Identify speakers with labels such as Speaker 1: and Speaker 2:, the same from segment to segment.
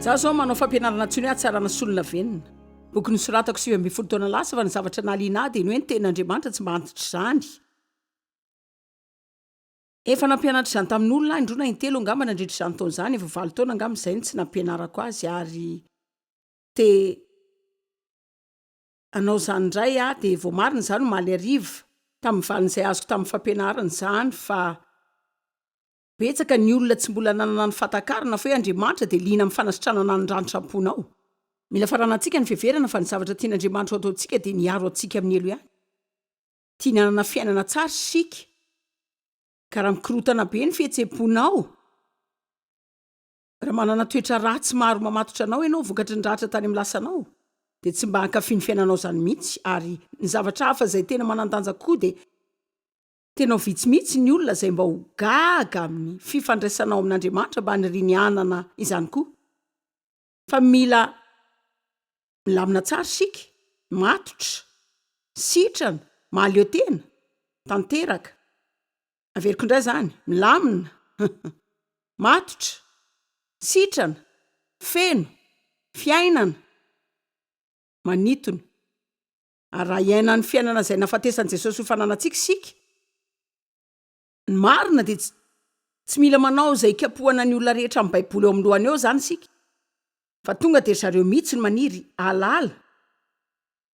Speaker 1: Za zao manao fampianarana tsy hoe atsarana solona venina. Boky nosoratako 7 taona lasa fa ny zavatra naliana dia ny hoe ny ten'Andriamanitra tsy mba antitra izany. Efa nampianatra izany tamin'olona indrona intelo angamba nandritra izany taona izany, efa 9 taona angamba izay tsy nampianarako azy ary anao izany indray dia vao marina izany omaly ariva tamin'ny valin'izay azoko tamin'ny fampianarana izany fa betsaka ny olona tsy mbola nanana ny fatakarana fa hoe Andriamanitra dia liana amin'ny fanasitranana ny ranotraponao. Mila faranantsika ny fiheverana fa ny zavatra tian'Andriamanitra ho ataontsika dia niaro antsika amin'ny elo ihany. Tia nanana fiainana tsara sika. Ka raha mikorotana be ny fihetseham-ponao, raha manana toetra ratsy maro mamatotra anao ianao vokatry ny ratra tany amin'ny lasanao, dia tsy mba hankafy ny fiainanao izany mihitsy ary ny zavatra hafa izay tena manan-danja koa dia tena vitsymihitsy ny olona izay mba ho gaga amin'ny fifandraisanao amin'Andriamanitra mba nyrinianana izany koa. Fa mila milamina tsara sika, matotra, sitrana, mahaleo tena, tanteraka. Averiko indray izany, milamina, matotra, sitrana, feno, fiainana, manitona. Ary raha iainan'ny fiainana izay nafatesan'i Jesosy ho fananantsika sika, ny marina dia tsy mila manao izay kapohana ny olona rehetra amin'ny Baiboly eo amin'ny lohany eo izany sika. Fa tonga dia zareo mihitsy ny maniry alala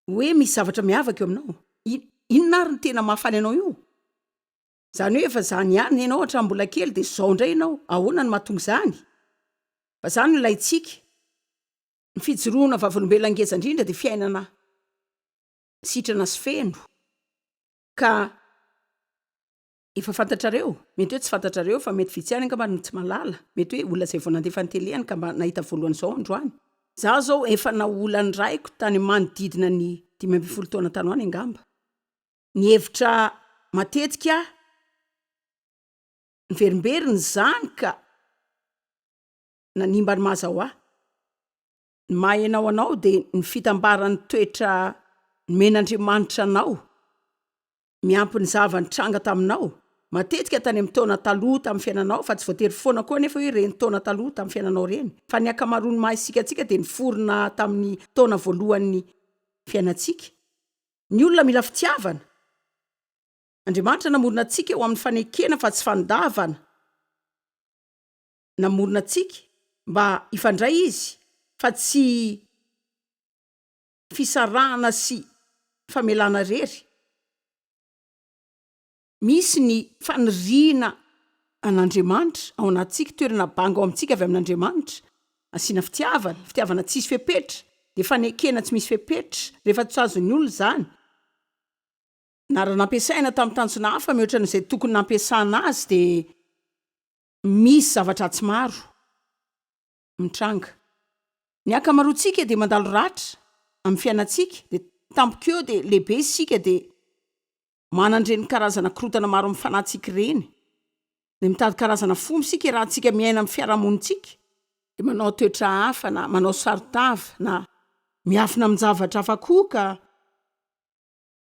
Speaker 1: hoe misy zavatra miavaka eo aminao. Inona ary ny tena mahafaly anao io? Izany hoe efa izany ihany ianao hatramin'ny mbola kely dia izao indray ianao. Ahoana ny mahatonga izany? Fa izany no ilaintsika. Ny fijoroana vavolombelona ngeza indrindra dia fiainana sitrana sy feno. Ka efa fantatrareo, mety hoe tsy fantatrareo fa mety vitsy ihany angamba no tsy malala. Mety hoe olona izay vao nandefa ny telehany ka mba nahita voalohany izao androany. Za zao efa naolany raiko tany manodidina ny 12 taona tany hoany angamba. Ny hevitra matetika ny verimberiny izany ka nanimba ny mazao ahy. Ny maha ianao anao dia ny fitambaran'ny toetra men'Andriamanitra anao, miampy ny zava-nitranga taminao. Matetika tany amin'ny taona taloha tamin'ny fiainanao fa tsy voatery foana koa nefa hoe reny taona taloha tamin'ny fiainanao reny. Fa ny ankamaroany maha isika dia niforona tamin'ny taona voalohan'ny fiainantsika. Ny olona mila fitiavana. Andriamanitra namorona antsika eo amin'ny fanekena fa tsy fandavana. Namorona antsika mba ifandray izy fa tsy fisarahana sy famelana rery. Misy ny faniriana an'Andriamanitra ao anatsika, toerana banga ao amintsika avy amin'Andriamanitra. Asiana fitiavana tsy misy fepetra, dia fanekena tsy misy fepetra rehefa tsy azon'ny olona izany. Na raha nampiasaina tamin'ny tanjona hafa mihoatra n'izay tokony nampiasana azy dia misy zavatra tsy maro mitranga. Ny ankamaroantsika dia mandalo ratra amin'ny fiainantsika, dia tampokeo dia lehibe isika dia manandreny karazana korotana maro amin'ny fanahintsika ireny. Dia mitady karazana fomba isika raha antsika miaina amin'ny fiarahamonintsika. Dia manao toetra hafa na manao saritava na miafina amin'ny zavatra hafa koa ka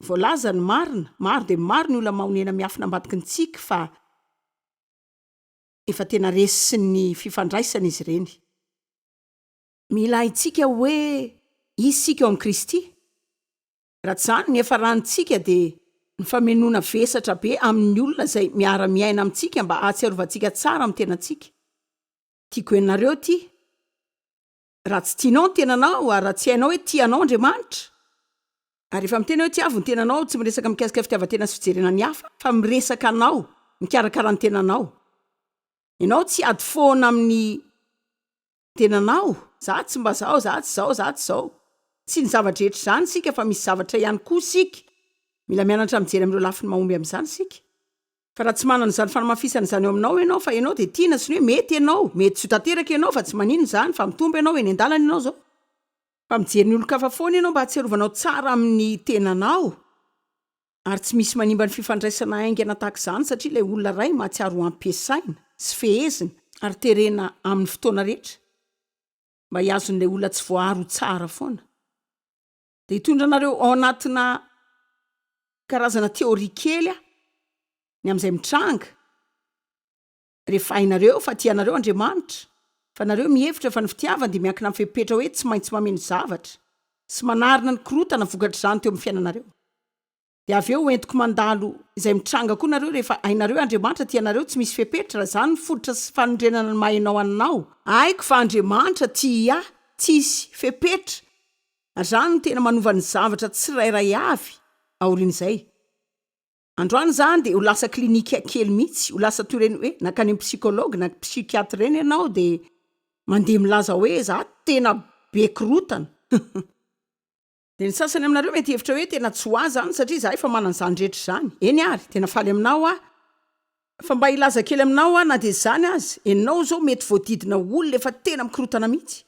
Speaker 1: voalaza ny marina. Maro dia maro ny olona mahonena miafina ambadiky ny tsika fa efa tena resy ny fifandraisana izy ireny. Mila haintsika hoe isika eo amin'ny Kristy. Raha tsy izany ny efa rantsika dia ny famenoana vesatra be amin'ny olona izay miara-miaina amintsika mba hahatsiarovantsika tsara amin'ny tenantsika. Tiako ianareo ty. Raha tsy tianao ny tenanao, raha tsy hainao hoe tianao Andriamanitra, ary efa miteny hoe tiavo ny tenanao, tsy miresaka mikasika fitiavan-tena sy fijerena ny hafa, fa miresaka anao, mikarakara ny tenanao. Ianao tsy ady foana amin'ny tenanao. Za tsy mba zao, za tsy zao, za tsy zao. Tsy ny zavadrehetra izany sika fa misy zavatra ihany koa sika. Mila mianatra mijery amin'ireo lafiny mahomby amin'izany sika. Fa raha tsy manana izany fanamafisana izany eo aminao ianao fa ianao dia tiana sy hoe mety ianao, mety tsy ho tanteraka ianao fa tsy manino izany fa mitombo ianao eny an-dalana ianao zao. Fa mijery ny olon-kafa foana ianao mba hatsiarovanao tsara amin'ny tenanao. Ary tsy misy manimba ny fifandraisana aingana tahaka izany satria ilay olona iray mahatsiaro ampiasaina sy fehezina ary terena amin'ny fotoana rehetra mba hiazon'ilay olona tsy voaharo tsara foana. Dia hitondra anareo ao anatina karazana teoria kely ny amin'izay mitranga. Rehefa hainareo fa tianareo Andriamanitra fa nareo mihevitra fa ny fitiavany dia miankina amin'ny fepetra hoe tsy maintsy mameno zavatra sy manarina ny korotana vokatra izany teo amin'ny fiainanareo. Dia avy eo entiko mandalo izay mitranga koa nareo rehefa hainareo Andriamanitra tianareo tsy misy fepetra izany ny fototra sy fanondrenana ny mahainao anao. Haiko fa Andriamanitra tia tsisy fepetra. Izany no tena manova ny zavatra tsirairay avy aorian'izay. Androany zany dia ho lasa klinika kely mihitsy, ho lasa toy ireny hoe nakany amin'ny psikologa na psikiatra ireny ianao dia mandeha milaza hoe za tena be korotana. Dia ny sasany aminareo mety hevitra hoe tena tsy ho azy zany satria za efa manana izany rehetra izany. Eny ary, tena faly aminao aho. Fa mba ilaza kely aminao aho na dia izany azy, ianao zao mety voadidina olona efa tena mikorotana mihitsy.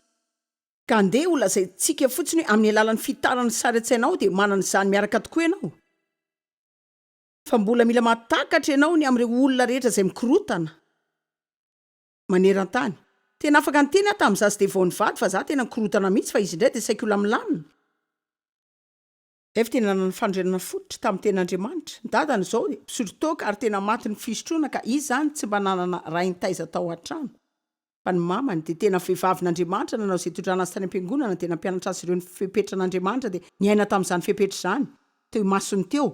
Speaker 1: Ka andeha ho lazaintsika fotsiny hoe amin'ny alalan'ny fitarana sary an-tsainao dia manana izany miaraka tokoa ianao. Fa mbola mila mahatakatra ianao ny amin'ireo olona rehetra izay mikorotana maneran-tany. Tena afaka nyteny aho tamin'izaho sy dia vao nivady fa za tena mikorotana mihitsy fa izy indray dia saika ho lamlamina. Efa tena nanana fandrenana fototra tamin'ny ten'Andriamanitra. Ny dadana izao dia mpisotro toaka ary tena maty ny fisotroana ka izy zany tsy mba nanana ray nitaiza tao an-trano. Fa ny mamany dia tena vehivavin'Andriamanitra nanao izay todrana azy tany am-piangonana tena mpianatra azy ireo ny fepetran'Andriamanitra dia niaina tamin'izany fepetra izany teo masony teo.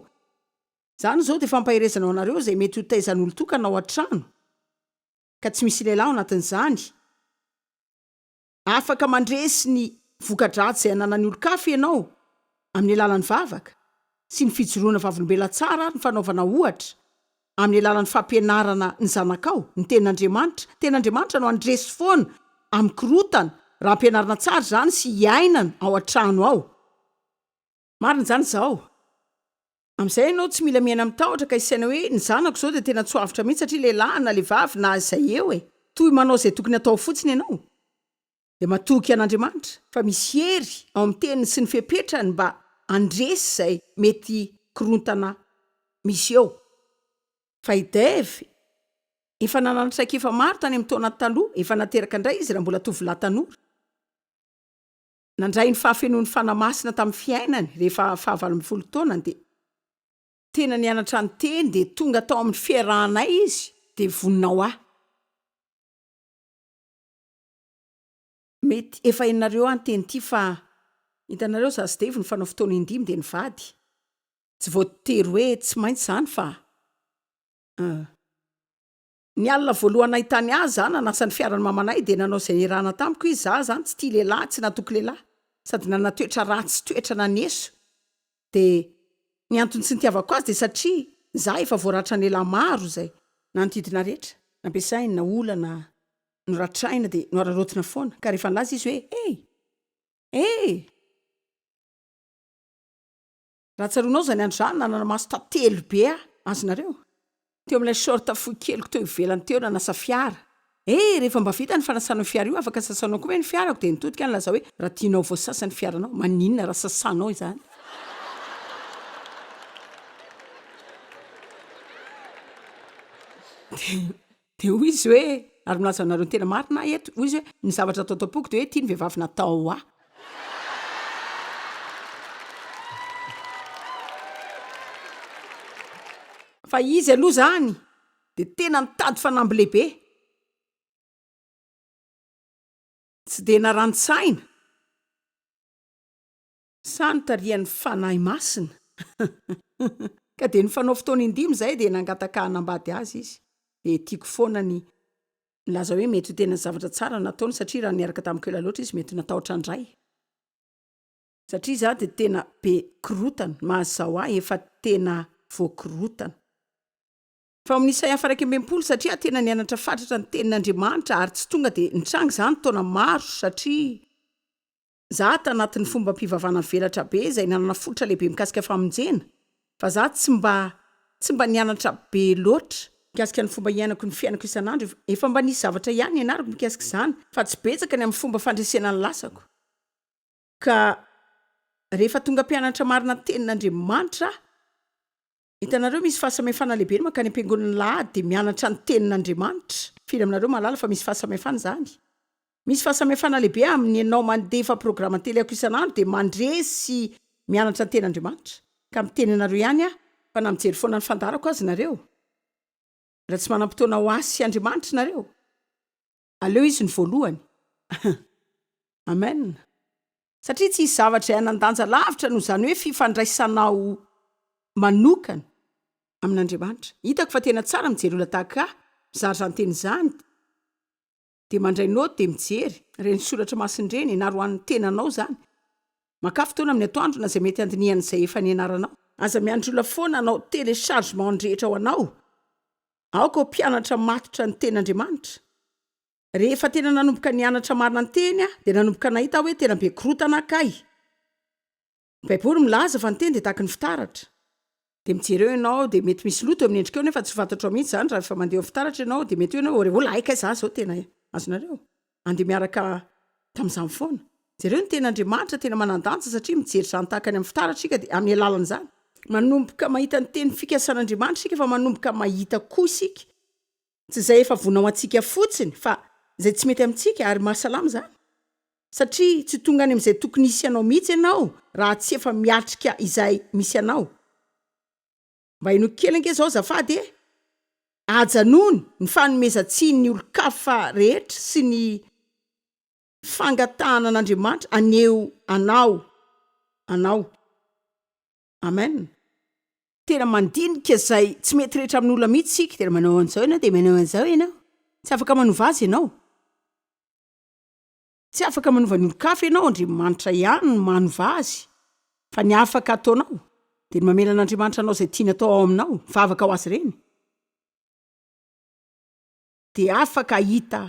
Speaker 1: Zany zao dia fampahirezana ao anareo izay mety ho taizan'olo tokana ao an-trano ka tsy misy lehilahy ao anatin'izany. Afaka mandresy ny voka-dratsy izay ananany olo-kafa ianao amin'ny alalan'ny vavaka sy ny fijoroana vavolombelona tsara ary ny fanaovana ohatra amin'ny alalan'ny fampianarana ny zanakao ny ten'Andriamanitra. Ten'Andriamanitra no andresy foana amin'ny korotana raha ampianarana tsara izany sy hiainana ao an-trano ao. Marina izany izao. Amin'izay ianao tsy mila miaina mitahotra ka isaina hoe ny zanako izao dia tena tsoavitra mihitsy satria lehilahy na lehivavy na izay eo e. Toy manao izay tokony atao fotsiny ianao. Dia matoky an'Andriamanitra fa misy hery ao amin'ny teniny sy ny fepetrany mba andresy izay mety korontana misy eo. Fa i Davy efa nanana traikefa maro tany amin'ny taona taloha, efa nateraka indray izy raha mbola tovolahy tanora. Nandray ny fahafenoan'ny fanamasina tamin'ny fiainany rehefa 20 taonany dia tena nianatra ny teny dia tonga tao amin'ny fiarahanay izy dia voninao aho. Mety efa hainareo any teny ity fa hitanareo za sy Davy ny fanao fotoana indimy dia nivady. Tsy voatery hoe tsy maintsy izany fa ny alina voalohany nahitany azy zany nanasa ny fiaran'ny mamanay dia nanao izay nirahana tamiko izy. Za zany tsy tia lehilahy, tsy natoky lehilahy sady nanana toetra ratsy, toetra naneso. Dia ny antony tsy nitiavako azy dia satria za efa voaratra ny lehilahy maro izay nanodidina rehetra. Nampiasainy na olana noratraina dia noararotina foana ka rehefa nilaza izy hoe raha tsaroanao zany andro zany nanana maso tantelo be azonareo. Teo amin'ilay short fohy keliko teo ivelany teo nanasa fiara. Rehefa mba vita ny fanasana ny fiara io afaka sasanao koa hoe ny fiarako dia nitodika nilaza hoe raha tianao voasasa ny fiaranao maninona raha sasanao izany. Dia hoy izy hoe ary milaza anareo tena marina eto. Hoy izy hoe ny zavatra atao tam-poko dia hoe tia ny vehivavy natao aho. Fa izy aloha zany dia tena nitady fanamby lehibe. Tsy dia narantsaina. Sa nitarihan'ny fanahy masina. Ka dia ny fanao fotoana indimy izay dia nangataka hanambady azy izy. Dia tiako foana ny milaza hoe mety ho tena zavatra tsara nataony satria raha niaraka tamiko ela loatra izy mety natahotra indray. Satria za dia tena be korotana, mahazao ahy efa tena voakorotana. Fa amin'ny Isaia 1:20 satria tena nianatra fatratra ny tenin'Andriamanitra ary tsy tonga dia nitranga izany taona maro satria za tanatin'ny fomba mpivavana velatra be izay nanana fototra lehibe mikasika famonjena. Fa za tsy mba nianatra be loatra mikasika ny fomba iainako ny fiainako isan'andro. Efa mba nisy zavatra ihany ianarako mikasika izany fa tsy betsaka ny amin'ny fomba fandresena ny lasako. Ka rehefa tonga mpianatra marina tenin'Andriamanitra, hitanareo misy fahasamihafana lehibe mankany am-piangonana lahady dia mianatra ny tenin'Andriamanitra. Firy aminareo mahalala fa misy fahasamihafana izany. Misy fahasamihafana lehibe amin'ny ianao mandefa programa télé-ako isan'andro dia mandresy mianatra ny tenin'Andriamanitra. Ka miteny anareo ihany aho fa na mijery foana ny fandarako azy nareo. Raha tsy manam-potoana ho asy Andriamanitra nareo, aleo izy ny voalohany Amen. Satria tsy isy zavatra iainan-danja lavitra noho izany hoe fifandraisanao manokana amin'Andriamanitra. Hitako fa tena tsara mijery olona tahaka mizary izany teny izany dia mandray naoty dia mijery ireny soratra masindreny na ro an'ny tenanao izany. Maka fotoana amin'ny atoandro na izay mety andinihan'izay efa nianaranao. Aza miandry olona foana anao téléchargement rehetra ho anao. Aoka ho mpianatra matotra ny ten'Andriamanitra. Rehefa tena nanomboka nianatra marina ny teny dia nanomboka nahita hoe tena be korotana kay. Baiboly milaza fa ny teny dia tahaka ny fitaratra. Dia mijery eo ianao dia mety misy loto amin'ny endrika eo nefa tsy fantatrao mihitsy izany raha efa mandeha amin'ny fitaratra ianao dia mety eo ianao ola aika izaho zao tena azonareo. Andeha miaraka tamin'izany foana. Jereo ny ten'Andriamanitra tena manan-danja satria mijery izany tahaka any amin'ny fitaratra isika dia amin'ny alalan'izany. Manomboka mahita ny teny fikasan'Andriamanitra isika fa manomboka mahita koa isika. Tsy izay efa vonao antsika fotsiny fa izay tsy mety amintsika ary mahasalama izany. Satria tsy tonga any amin'izay tokony hisy ianao mihitsy ianao raha tsy efa miatrika izay misy ianao. Mba ino kely ange izao azafady ajanony ny fanomezan-tsiny ny olon-kafa rehetra sy ny fangatahana an'Andriamanitra aneo anao. Amen. Tena mandinika izay tsy mety rehetra amin'ny olona mihitsy isika. Tena manao an'izao ianao dia manao an'izao ianao. Tsy afaka manova azy ianao. Tsy afaka manova ny olon-kafa ianao. Andriamanitra ihany no manova azy. Fa ny afaka ataonao dia ny mamela an'Andriamanitra anao izay tiana atao ao aminao. Vavaka ho azy ireny. Dia afaka hita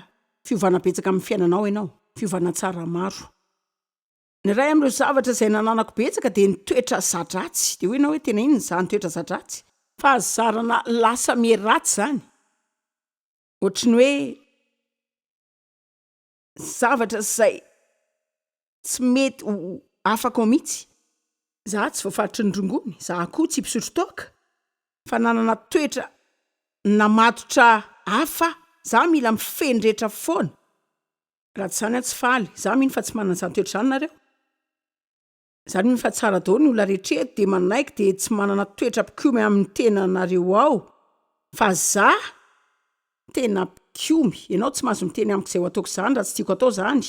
Speaker 1: fiovana betsaka amin'ny fiainanao ianao. Fiovana tsara maro. Ny ray amin'ireo zavatra izay nananako betsaka dia ny toetra za-dratsy. Dia hoy ianao hoe tena inona izany toetra za-dratsy? Fahazarana lasa miheratsy izany. Ohatry ny hoe zavatra izay tsy mety afaka ao mihitsy. Za tsy voafaritry ny rongony. Za koa tsy mpisotro toaka. Fa nanana toetra namatotra hafa. Za mila mifeny rehetra foana. Raha tsy izany tsy faly. Za mino fa tsy manana izany toetra izany nareo. Izany mino fa tsara daholo ny olona rehetra dia manaiky dia tsy manana toetra mpikomy amin'ny tenanareo ao. Fa za tena mpikomy. Ianao tsy mahazo miteny amiko izay ho ataoko izany raha tsy tiako atao izany.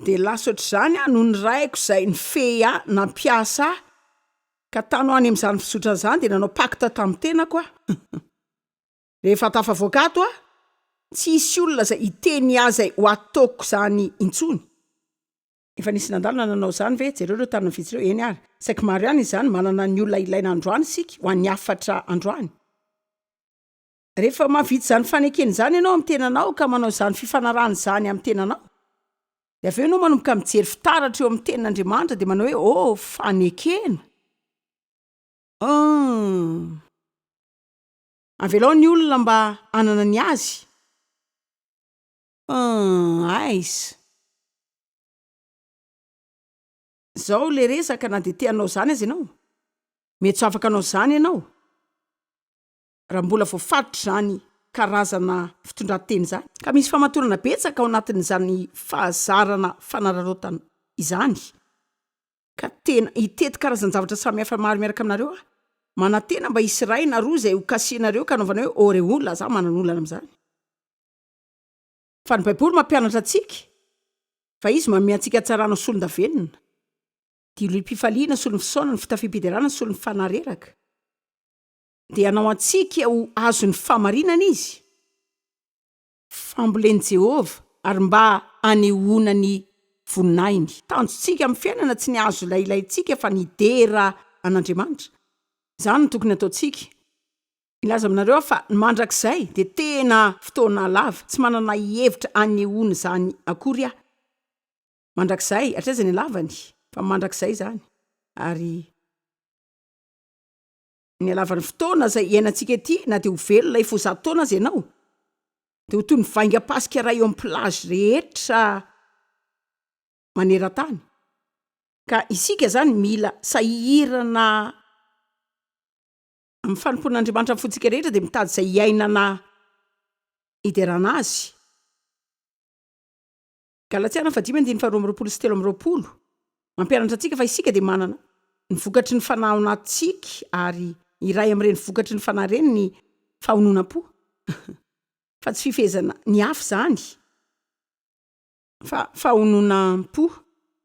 Speaker 1: Dia lasa ohatr'izany no ny raiko izay nifehy nampiasa ka tany ho any amin'izany fisotrana izany dia nanao pacte tamin'ny tenako rehefa tafavoaka ato tsy hisy olona izay hiteny azy ho ataoko izany intsony. Efa nisy nandalina nanao izany ve? Jereo ireo tanina vitsy ireo eny ary. Saika maro ihany izany manana ny olona ilaina androany isika ho an'ny afatra androany. Rehefa mahavita izany fanekena izany ianao amin'ny tenanao ka manao izany fifanarahana izany amin'ny tenanao. Dia avy eo ianao manomboka mijery fitaratra eo amin'ny tenin'Andriamanitra dia manao hoe fanekena. Avelao ny olona mba anana ny azy. Aiza. Zao le resaka na dia te-hanao izany azy ianao. Mety tsy afaka anao izany ianao. Raha mbola voafaritra izany karazana fitondran-teny izany. Ka misy famatorana betsaka ao anatin'izany fahazarana fanararaotana izany. Ka tena hitety karazan-javatra samihafa maro miaraka aminareo manantena mba hisy ray na roa izay ho kasianareo ka anaovana hoe ore olona za manana olana amin'izany. Fa ny Baiboly mampianatra antsika fa izy manome antsika tsarana solon-davenona. Dilom-pifaliana, solon'ny fisaonana, ny fitafiam-piderana, solon'ny fanareraka. Dia anao antsika ho azo ny famarinana izy. Famboleny Jehova ary mba anehoana ny voninainy. Tanjontsika amin'ny fiainana tsy ny azo ilailaintsika fa ny dera an'Andriamanitra. Izany no tokony ataontsika. Ilaza aminareo fa ny mandrakizay dia tena fotoana lava. Tsy manana hevitra anehoana izany akory aho. Mandrakizay, hatraiza ny lavany? Fa mandrakizay izany. Ary ny alavan'ny fotoana izay iainantsika ety na dia ho velona efa 100 taona aza ianao. Dia ho toy ny vaingam-pasika iray eo amin'ny plage rehetra maneran-tany. Ka isika izany mila sahirana amin'ny fanompoan'Andriamanitra amin'ny fontsika rehetra dia mitady izay iainana hiderana azy. Galatsiana 5:22-23 mampianatra antsika fa isika dia manana ny vokatry ny fanahy ao anatintsika ary iray amin'ireny vokatry ny fanahy ireny ny fahononam-po. Fa tsy fifehezana ny hafa izany. fahononam-po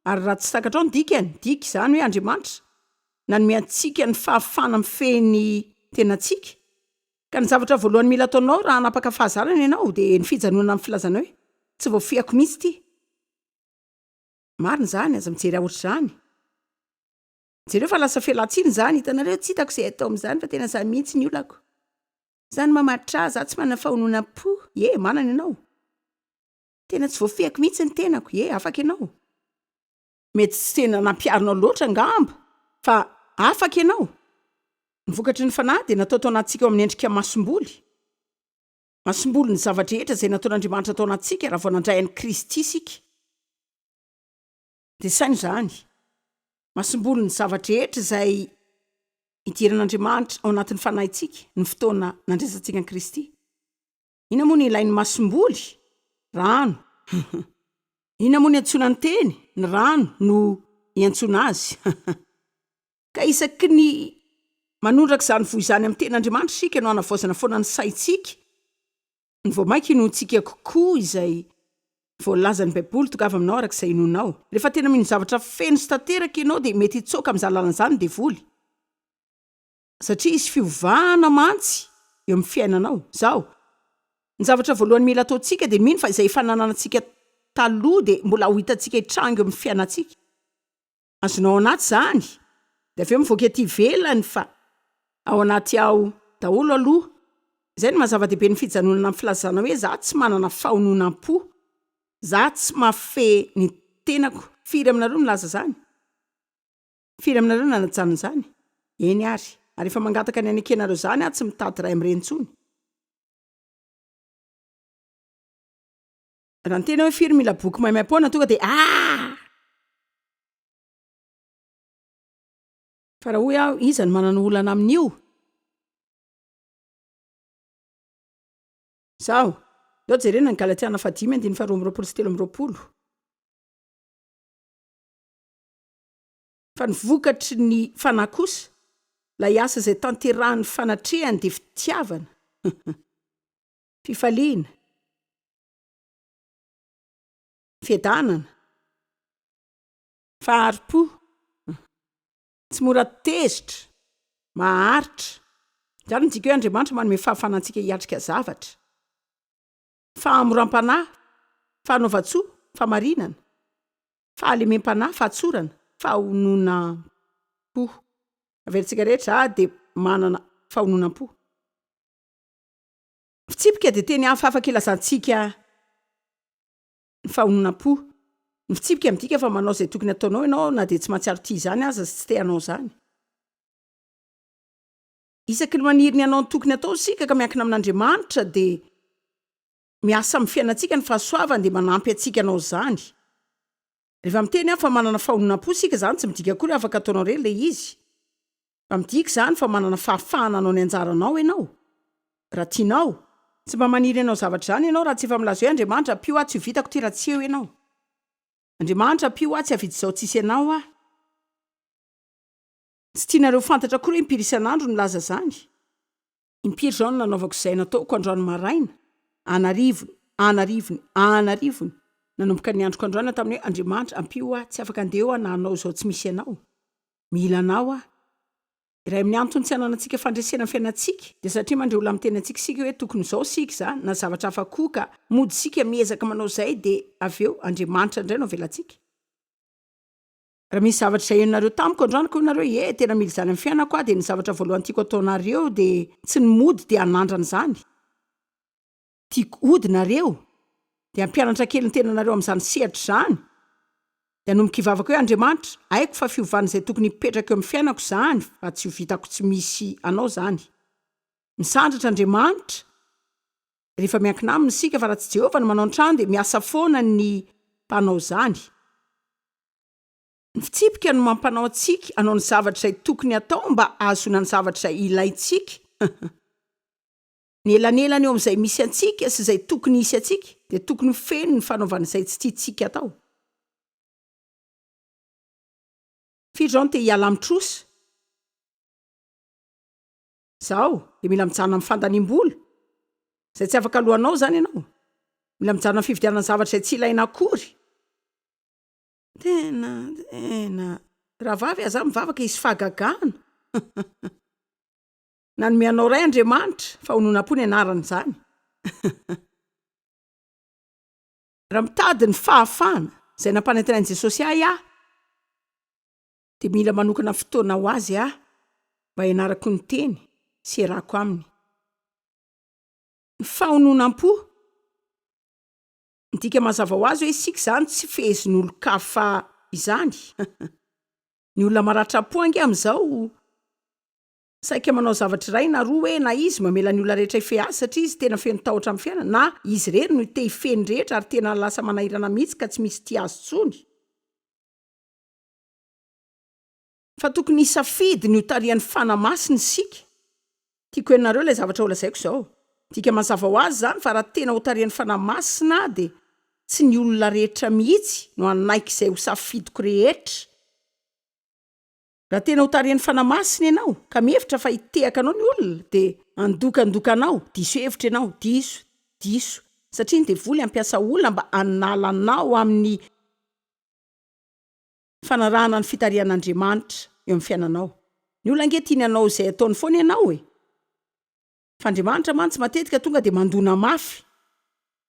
Speaker 1: ary raha tsy takatrao ny dikany diky zany hoe Andriamanitra nanome antsika ny fahafana mifeny tenantsika ka ny zavatra voalohany mila ataonao raha hanapaka fahazarana ianao de ny fijanonana amin'ny filazana hoe tsy voafiako mihitsy ity. Marina zany aza mijery ohatr'izany. Jereo fa lasa fialantsiny zany, hitanareo tsy hitako izay atao amin'izany fa tena za mihitsy ny olako. Zany mamaritra za tsy manana fahononam-po. Manana ianao. Tena tsy voafiako mihitsy ny tenako. Afaka ianao. Mety tsy tena nampiarinao loatra angamba, fa afaka ianao. Ny vokatry ny fanahy dia natao tao anatsika amin'ny endrika masom-boly. Masom-boly ny zavatra rehetra izay nataon'Andriamanitra tao anatsika raha vao nandray an'i Kristy isika. Dia sainy zany. Masom-boly ny zavatra rehetra izay idiran'Andriamanitra ao anatin'ny fanahintsika ny fotoana nandresantsika an'i Kristy. Ina moa ny ilain'ny masom-boly? Rano. Ina moa ny antsoina ny teny? Ny rano no iantsoana azy. Ka isaky ny manondraka izany voa izany amin'ny ten'Andriamanitra isika no hanavaozana foana ny saintsika. Ny voamaika inontsika kokoa izay voalazan'ny Baiboly tongava aminao arak'izay inonao. Rehefa tena mino zavatra feno sy tanteraka ianao dia mety hitsoaka amin'izany lalan'izany dia voly. Satria isy fiovana mantsy eo amin'ny fiainanao. Zao, ny zavatra voalohany mila ataontsika dia mino fa izay efa nananantsika taloha dia mbola ho hitantsika hitrango eo amin'ny fiainantsika. Azonao anaty zany, dia avy eo mivoaka aty ivelany fa ao anaty ao daholo aloha. Izay no mahazava-dehibe ny fijanonana amin'ny filazana hoe za tsy manana fahononam-po. Za tsy mahafehy ny tenako. Firy aminareo milaza zany? Firy aminareo nanajana zany? Eny ary. Ary efa mangataka ny anekenareo zany tsy mitady ray amin'ireny intsony. Raha ny tena hoe firy mila boky maimaimpona tonga dia fa raha hoe aho iza ny manana olana amin'io? Zao, leo jerena ny Galatiana 5:22-23. Fa ny vokatry ny fanahy kosa, lay asa izay tanterahan'ny fanatrehany dia fitiavana, fifaliana, fiadanana, faharo-po, tsy mora tezitra, maharitra. Izany ntsika hoe Andriamanitra manome fahafanantsika hiatrika zavatra. Fahamoram-panahy, fahanaova-tsoa, fahamarinana, fahalemem-panahy, fahatsorana, fahononam-po. Averintsika rehetra dia manana fahononam-po. Fitsipika dia teny hafa afaka ilazantsika ny fahononam-po. Ny fitsipika midika fa manao izay tokony ataonao ianao na dia tsy mahatsiaro tia izany aza sy tsy te hanao zany. Isaky ny maniry ny hanao ny tokony atao isika ka miankina amin'Andriamanitra dia miasa amin'ny fiainantsika ny fahasoavany dia manampy antsika anao zany. Rehefa miteny aho fa manana fahononam-po isika zany tsy midika akory afaka ataonao ireny ilay izy. Fa midika zany fa manana fahafahana anao ny anjaranao ianao. Raha tianao, tsy mba maniry ianao zavatra zany ianao raha tsy efa milaza hoe Andriamanitra pio aho tsy ho vitako ty raha tsy eo ianao. Andriamanitra pio aho tsy havidy izao tsisy ianao aho. Tsy tianareo fantatra koa hoe impiry isan'andro ny laza zany. Impiry zao no nanaovako izay nataoko androany maraina. Anarivony. Nanomboka ny androko androana tamin'ny hoe Andriamanitra ampio aho tsy afaka andeha aho na hanao izao tsy misy ianao. Mila anao aho. Raha amin'ny antony tsy hananantsika fandresena fiainantsika dia satria mandray olona amin'ny tenantsika sika hoe tokony izao sika zany na zavatra hafa koa ka mody sika miezaka manao izay dia avy eo Andriamanitra indray no avelantsika. Raha misy zavatra izay henonareo tamiko androany koa nareo tena mila izany amin'ny fiainako aho dia ny zavatra voalohany tiako ataonareo dia tsy ny mody dia hanandrana izany. Tiako odinareo dia hampianatra kely ny tenanareo amin'izany sehatra izany. Dia hanomboka hivavaka hoe Andriamanitra, haiko fa fiovana izay tokony hipetraka eo amin'ny fiainako izany fa tsy ho vitako tsy misy anao zany. Misandratra Andriamanitra. Rehefa miankina aminy isika fa raha tsy Jehovah no manao ny trano dia miasa foana ny mpanao zany. Ny fitsipika no mampanao antsika hanao ny zavatra izay tokony atao mba ahazoana ny zavatra izay ilaintsika. Ny elanelany eo amin'izay misy antsika sy izay tokony hisy antsika dia tokony ho feno ny fanaovana izay tsy tiantsika atao. Firy zao no te hiala amin'ny trosa? Zao, dia mila mijanona amin'ny fandaniam-bola. Izay tsy afaka alohanao zany ianao. Mila mijanona amin'ny fividianana zavatra izay tsy ilaina akory. tena raha vavy aza mivavaka izy fahagagana nanome anao ray Andriamanitra fa hononam-po ny anarany zany raha mitady ny fahafana zay nampanantenain'i Jesosy aho dia mila manokana fotoana ho azy mba hianarako ny teny sy iarahako aminy. Ny fahononam-po midika mazava ho azy hoe isika zany tsy fehezin'olon-kafa izany ny olona maratra-po ange amin'izao saika manao zavatra iray na roa hoe na izy mamela ny olona rehetra hife azy satria izy tena feno tahotra amin'ny fiainana, na izy irery no te hifeny rehetra ary tena lasa manahirana mihitsy ka tsy misy tia azy tsony. Fa tokony hisafidy ny hotarian'ny fanamasina isika. Tiako ianareo ilay zavatra ho lazaiko izao. Dika mazava ho azy zany fa raha tena hotarian'ny fanamasina dia tsy ny olona rehetra mihitsy no anaiky izay ho safidiko rehetra. Raha tena hotarian'ny fanamasina ianao ka mihevitra fa hitehaka anao ny olona dia andokandoka anao, diso hevitra ianao, diso satria ny devoly hampiasa olona mba hanala anao amin'ny fanarahana ny fitarian'Andriamanitra eo amin'ny fiainanao. Ny olona ange tiany anao izay ataony foana ianao fa Andriamanitra mantsy matetika tonga dia mandona mafy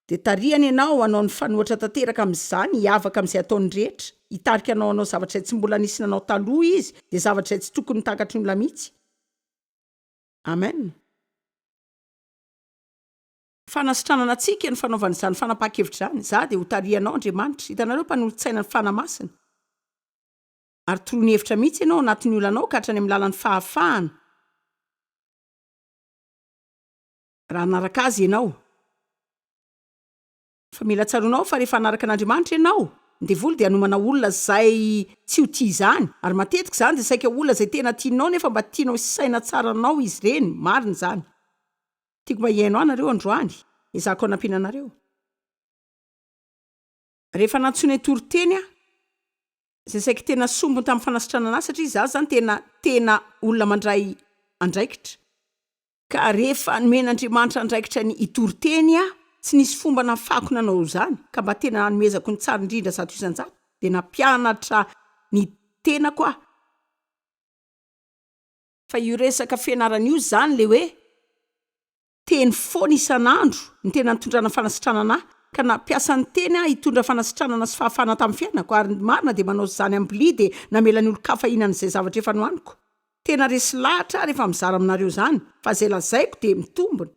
Speaker 1: dia tariany ianao hanao ny fanohatra tanteraka amin'izany, hiavaka amin'izay ataony rehetra, hitarika anao zavatra izay tsy mbola nisy nanao taloha izy dia zavatra izay tsy tokony takatry ny olona mihitsy. Amen. Fanasitranana antsika ny fanaovana izany fanapahan-kevitra izany. Za dia ho tarianao Andriamanitra. Hitanareo mpanolotsaina ny fanamasina. Ary toroany hevitra mihitsy ianao anatin'ny olanao ka hatrany amin'ny lalan'ny fahafahana. Raha naraka azy ianao. Fa mila tsaronao fa rehefa naraka an'Andriamanitra ianao, ny devoly dia hanomana olona izay tsy ho tia izany. Ary matetika izany dia saika olona izay tena tianao nefa mba tianao saina tsara anao izy ireny. Marina izany. Tiako mba hiainao anareo androany. Ezako hanampiana anareo. Rehefa nantsona toroteny izay saika tena sombony tamin'ny fanasitranana satria za zany tena olona mandray andraikitra. Ka rehefa nomen'Andriamanitra andraikitra ny itoroteny tsy nisy fomba nafako nanao izany ka mba tena nanomezako ny tsara indrindra zato isan-jato dia nampianatra ny tenako fa io resaka fianaran'io zany le hoe teny foana isan'andro ny tena nitondrana fanasitranana ka nampiasa ny teny hitondra fanasitranana sy fahafahana tamin'ny fiainako. Ary marina dia manao izany ambili dia namela ny olo-kafa ihinan'izay zavatra efa nohaniko. Tena resy lahatra rehefa mizara aminareo izany fa izay lazaiko dia mitombona.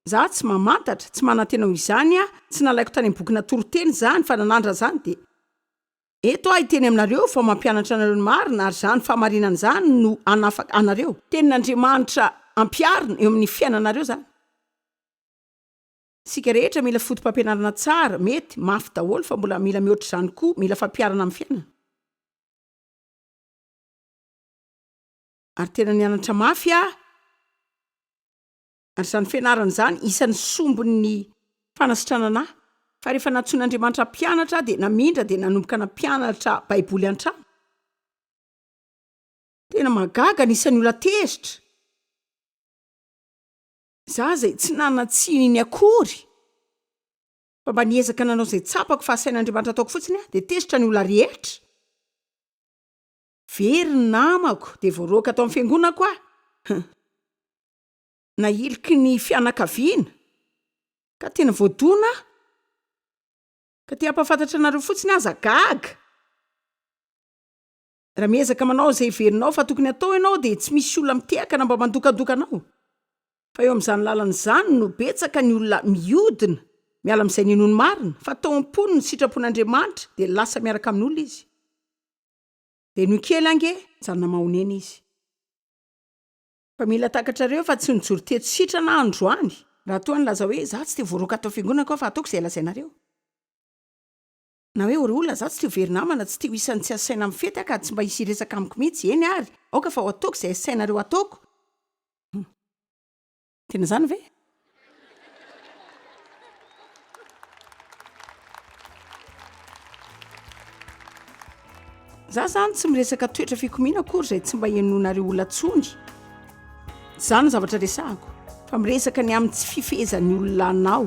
Speaker 1: Za tsy mamantatra, tsy manantena ho izany tsy nalaiko tany amin'ny boky toroteny izany fa nanandra zany dia eto hiteny aminareo fa mampianatra anareo ny marina ary zany fahamarinana izany no anafaka anareo. Tenin'Andriamanitra ampiarina eo amin'ny fiainanareo zany. Sika rehetra mila fotom-pampianarana tsara, mety mafy daholo fa mbola mila mihoatra izany koa, mila fampiarana amin'ny fiainana. Ary tena nianatra mafy ary izany fianarana izany isan'ny sombon'ny fanasitranana. Fa rehefa natsoin'Andriamanitra mpianatra dia namindra dia nanomboka nampianatra baiboly an-trano. Tena magaga ny isan'ny olona tezitra. Za zay tsy nanatsiny ny akory fa mba niezaka nanao izay tsapako fa asain'Andriamanitra ataoko fotsiny dia tezitra ny olona rehetra. Very ny namako dia voaroaka atao amin'ny fiangonako nahiliky ny fianakaviana ka tena voadona ka te hampafantatra anareo fotsiny aza gaga. Raha miezaka manao izay verinao fa tokony atao ianao dia tsy misy olona mitehaka na mba mandokandoka anao. Fa eo amin'izany lalana izany no betsaka ny olona miodina miala amin'izay ninony marina fa tao am-pony ny sitrapon'Andriamanitra dia lasa miaraka amin'olona izy. Dia no kely ange janona mahonena izy. Fa mila takatrareo fa tsy nijoro teto sitrana androany. Raha toa nilaza hoe za tsy te voaroaka atao fiangonana fa ataoko izay lazainareo. Na hoe olona za tsy te verinamana, tsy te ho isan'ny tsy asaina amin'ny fety ka tsy mba hisy resaka amiko mihitsy eny ary. Aoka fa ho ataoko izay asainareo ataoko. Tena zany ve? Za zany tsy miresaka toetra fikomiana akory izay tsy mba henonareo olona tsony. Zany zavatra resahako. Fa miresaka ny amin'ny tsy fifehezan'ny olona anao.